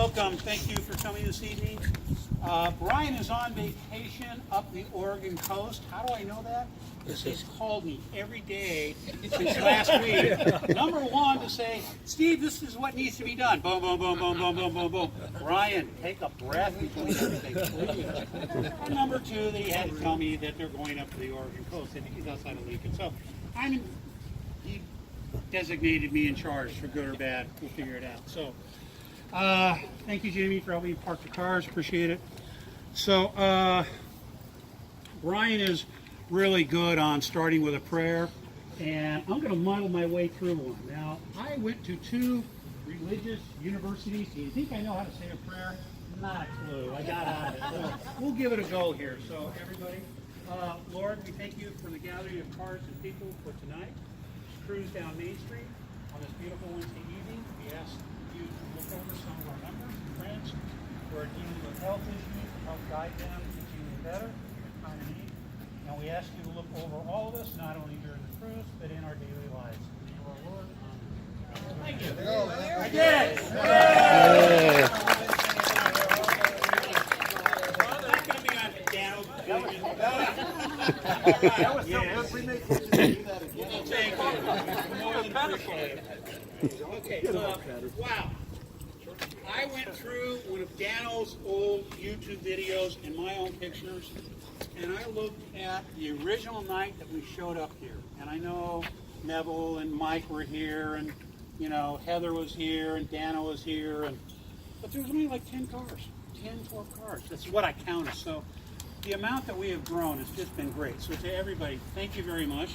welcome. Thank you for coming this evening. Brian is on vacation up the Oregon coast. How do I know that? Because he's called me every day since last week. Number one, to say, Steve, this is what needs to be done. Boom, boom, boom, boom, boom, boom, boom, boom. Brian, take a breath between everything, please. And number two, that he had to tell me that they're going up to the Oregon coast. I think he's outside of Lincoln. So he designated me in charge, for good or bad. We'll figure it out. So thank you, Jimmy, for helping me park the cars. Appreciate it. So Brian is really good on starting with a prayer, and I'm going to muddle my way through one. Now, I went to 2 religious universities. Do you think I know how to say a prayer? Not a clue. I got out of it. So we'll give it a go here. So everybody, Lord, we thank you for the gathering of cars and people for tonight. Cruise down Main Street on this beautiful Wednesday evening. We ask you to look over some of our members and friends who are dealing with health issues and help guide them to continue better in their time of need. And we ask you to look over all of us, not only during the cruise, but in our daily lives. In the name of our Lord, amen. Thank you. I did it! Yay! That's going to be on Dano. That was so good. We may do that again. Thank you. More than appreciate it. Okay, wow. I went through one of Dano's old YouTube videos and my own pictures, and I looked at the original night that we showed up here. And I know Neville and Mike were here, and you know Heather was here, and Dano was here, but there was only like 10 cars, 10, 12 cars. That's what I counted. So the amount that we have grown has just been great. So to everybody, thank you very much.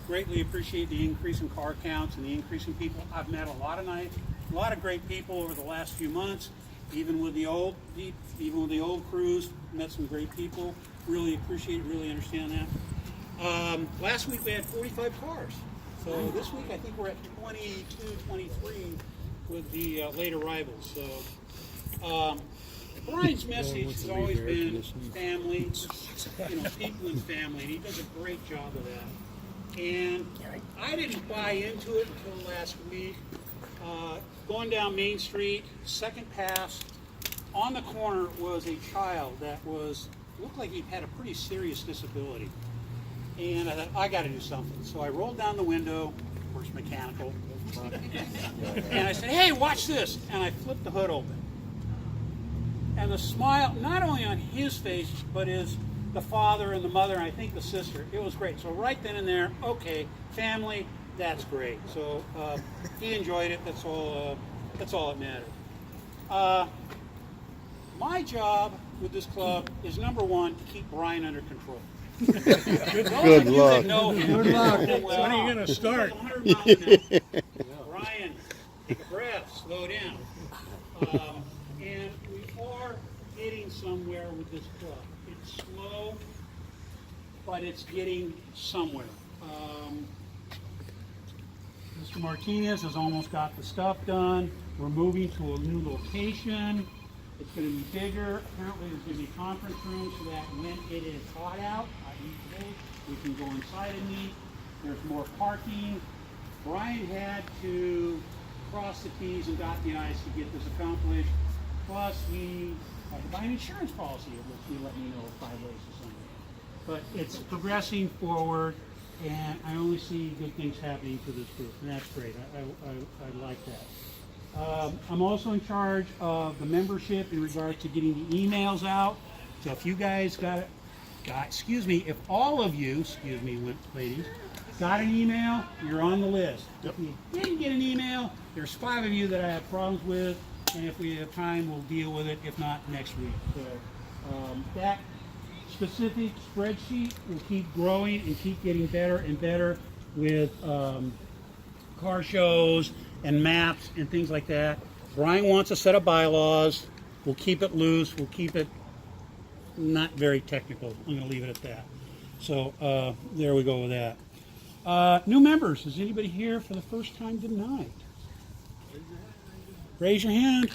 Greatly appreciate the increase in car counts and the increase in people. I've met a lot of great people over the last few months. Even with the old crews, met some great people. Really appreciate it. Really understand that. Last week we had 45 cars. So this week I think we're at 22, 23 with the late arrivals. So Brian's message has always been family, people and family, and he does a great job of that. And I didn't buy into it until last week. Going down Main Street, second pass, on the corner was a child that looked like he had a pretty serious disability. And I thought, I got to do something. So I rolled down the window, of course mechanical, and I said, hey, watch this. And I flipped the hood open. And the smile, not only on his face, but the father and the mother, and I think the sister, it was great. So right then and there, okay, family, that's great. So he enjoyed it. That's all that mattered. My job with this club is, number one, to keep Brian under control. Good luck. Good luck. When are you going to start? Brian, take a breath. Slow down. And we are getting somewhere with this club. It's slow, but it's getting somewhere. Mr. Martinez has almost got the stuff done. We're moving to a new location. It's going to be bigger. Apparently there's going to be conference rooms so that when it is hot out, i.e. today, we can go inside and meet. There's more parking. Brian had to cross the T's and dot the I's to get this accomplished. Plus, we had to buy an insurance policy, which he let me know 5 ways or something. But it's progressing forward, and I only see good things happening for this group, and that's great. I like that. I'm also in charge of the membership in regards to getting the emails out. So if you guys if all of you, ladies, got an email, you're on the list. If you didn't get an email, there's 5 of you that I have problems with, and if we have time, we'll deal with it. If not, next week. So that specific spreadsheet will keep growing and keep getting better and better with car shows and maps and things like that. Brian wants a set of bylaws. We'll keep it loose. We'll keep it not very technical. I'm going to leave it at that. So there we go with that. New members. Is anybody here for the first time tonight? Raise your hand.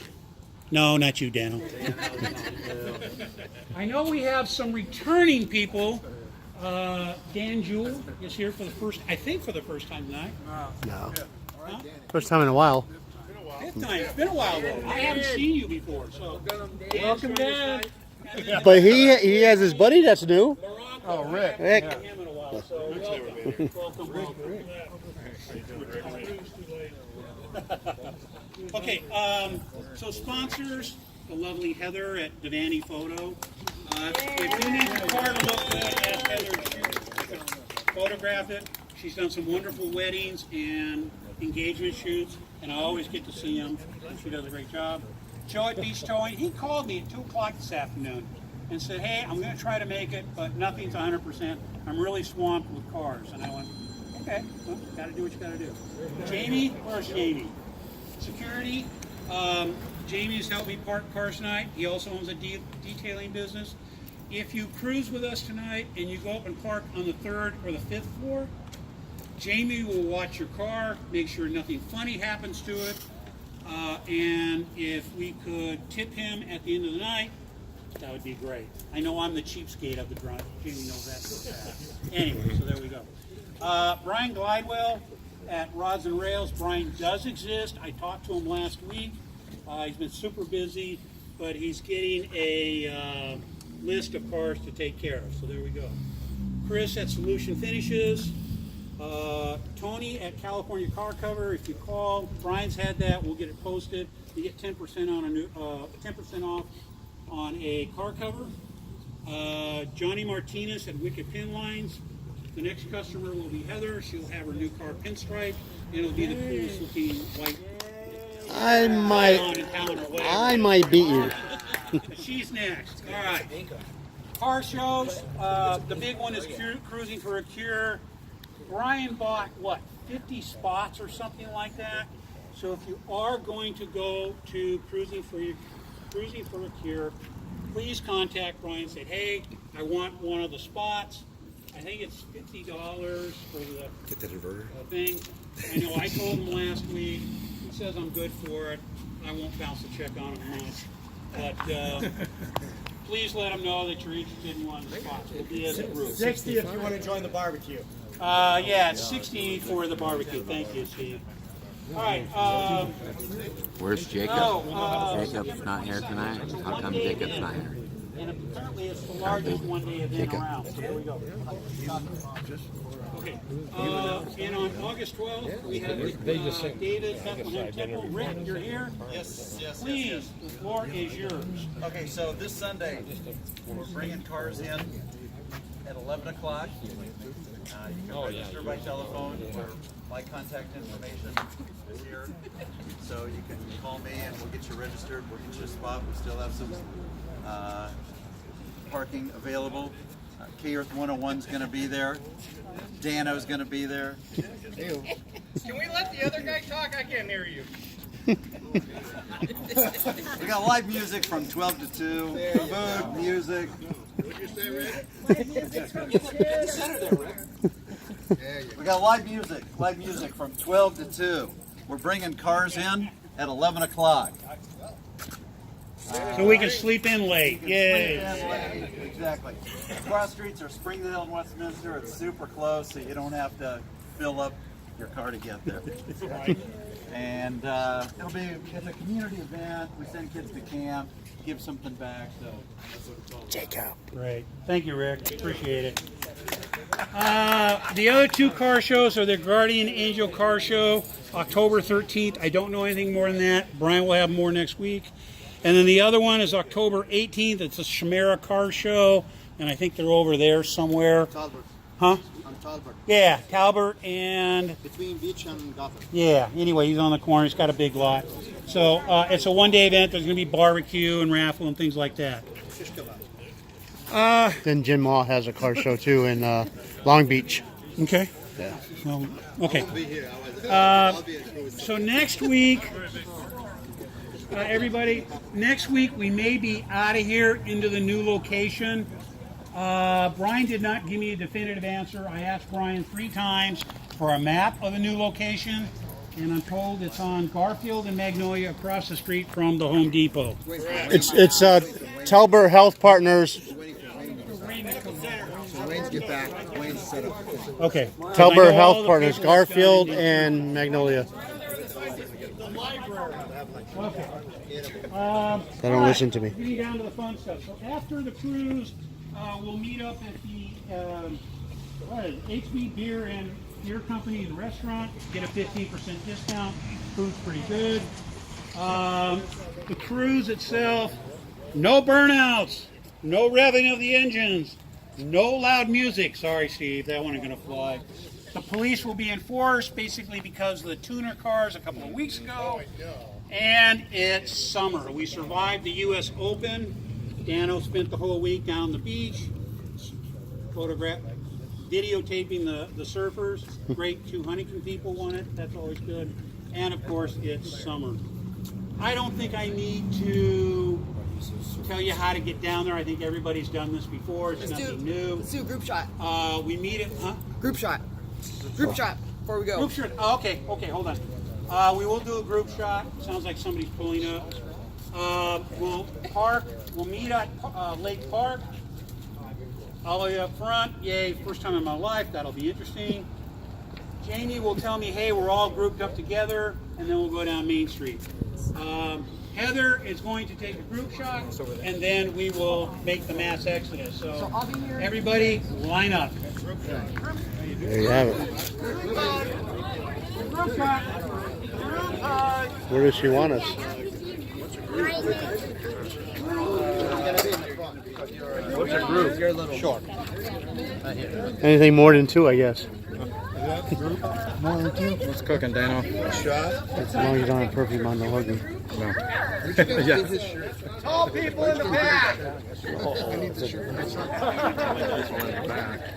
No, not you, Dano. I know we have some returning people. Dan Jewell is here for the first time tonight. No. First time in a while. Yeah, 5th time. It's been a while though. I haven't seen you before, so welcome, Dan. But he has his buddy that's new. Oh, Rick. Rick. Him in a while, so welcome. Okay, so sponsors, the lovely Heather at Devaney Photo. If you need your car to look good, ask Heather to photograph it. She's done some wonderful weddings and engagement shoots, and I always get to see them. She does a great job. Joe at Beach Towing, he called me at 2 o'clock this afternoon and said, hey, I'm going to try to make it, but nothing's 100%. I'm really swamped with cars. And I went, okay, well, got to do what you got to do. Jamie, where's Jamie? Security. Jamie's helped me park cars tonight. He also owns a detailing business. If you cruise with us tonight and you go up and park on the 3rd or the 5th floor, Jamie will watch your car, make sure nothing funny happens to it, and if we could tip him at the end of the night, that would be great. I know I'm the cheapskate of the drunk. Jamie knows that so fast. Anyway, so there we go. Brian Glidewell at Rods and Rails. Brian does exist. I talked to him last week. He's been super busy, but he's getting a list of cars to take care of. So there we go. Chris at Solution Finishes. Tony at California Car Cover. If you call, Brian's had that. We'll get it posted. You get 10% on a new 10% off on a car cover. Johnny Martinez at Wicked Pin Lines. The next customer will be Heather. She'll have her new car pinstripe, and it'll be the coolest looking white. I might beat you. She's next. All right. Car shows. The big one is Cruising for a Cure. Brian bought, what, 50 spots or something like that? So if you are going to go to Cruising for a Cure, please contact Brian and say, hey, I want one of the spots. I think it's $50 for the Get that inverter thing. I know I told him last week. He says I'm good for it. I won't bounce a check on him much. But please let him know that you're interested in one of the spots. It'll be as a group. 60 if you want to join the barbecue. Yeah, it's 60 for the barbecue. Thank you, Steve. All right. Where's Jacob? Jacob's not here tonight. How come Jacob's not here? And apparently it's the largest one-day event around. So there we go. Okay. And on August 12th, we have David Bethlehem Temple. Rick, you're here? Yes. Please, the floor is yours. Okay, so this Sunday, we're bringing cars in at 11 o'clock. You can register by telephone, or my contact information is here. So you can call me and we'll get you registered, we'll get you a spot. We still have some parking available. K-Earth 101's going to be there. Dano's going to be there. Can we let the other guy talk? I can't hear you. We got live music from 12 to 2. Food, music. What'd you say, Rick? We got live music from 12 to 2. We're bringing cars in at 11 o'clock. So we can sleep in late. Yay. Exactly. Cross streets are Springdale and Westminster. It's super close, so you don't have to fill up your car to get there. And it's a community event. We send kids to camp, give something back. So that's what it's all about. Jacob. Great. Thank you, Rick. Appreciate it. The other two car shows are the Guardian Angel Car Show, October 13th. I don't know anything more than that. Brian will have more next week. And then the other one is October 18th. It's a Chimera Car Show, and I think they're over there somewhere. Talbot. Huh? On Talbot. Yeah, Talbot and... Between Beach and Gotham. Yeah, anyway, he's on the corner. He's got a big lot. So it's a one-day event. There's going to be barbecue and raffle and things like that. Shish kebab. Then Jim Law has a car show too in Long Beach. Okay. Yeah. Well, okay. I'll be here. I'll be at So next week... everybody, next week we may be out of here into the new location. Brian did not give me a definitive answer. I asked Brian 3 times for a map of the new location, and I'm told it's on Garfield and Magnolia across the street from the Home Depot. It's Talbot Health Partners. So Wayne's get back. Wayne's set up. Okay. Talbot Health Partners, Garfield and Magnolia. They don't listen to me. Getting down to the fun stuff. So after the cruise, we'll meet up at the HB Beer and Beer Company and Restaurant. Get a 15% discount. Food's pretty good. The cruise itself, no burnouts, no revving of the engines, no loud music. Sorry, Steve, that one ain't gonna fly. The police will be enforced basically because of the tuner cars a couple of weeks ago. And it's summer. We survived the U.S. Open. Dano spent the whole week down the beach, videotaping the surfers. Great, 2 Huntington people won it. That's always good. And of course, it's summer. I don't think I need to tell you how to get down there. I think everybody's done this before. It's nothing new. Let's do a group shot. We meet at Group shot. Group shot before we go. group shot. Oh, okay, hold on. We will do a group shot. Sounds like somebody's pulling up. We'll park. We'll meet at Lake Park. All the way up front. Yay! First time in my life. That'll be interesting. Jamie will tell me, hey, we're all grouped up together, and then we'll go down Main Street. Heather is going to take a group shot, and then we will make the mass exodus. So I'll be here. everybody, line up. There you have it. Group shot. Where does she want us? What's a group? You're a little short. Anything more than 2, I guess. More than 2? What's cooking, Dano? Shot? As long as you don't have perfect mind to hug me. No. Yeah. All people in the back. I need the shirt.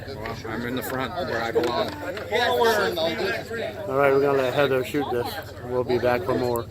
Well, I'm in the front where I belong. All right, we're going to let Heather shoot this. We'll be back for more.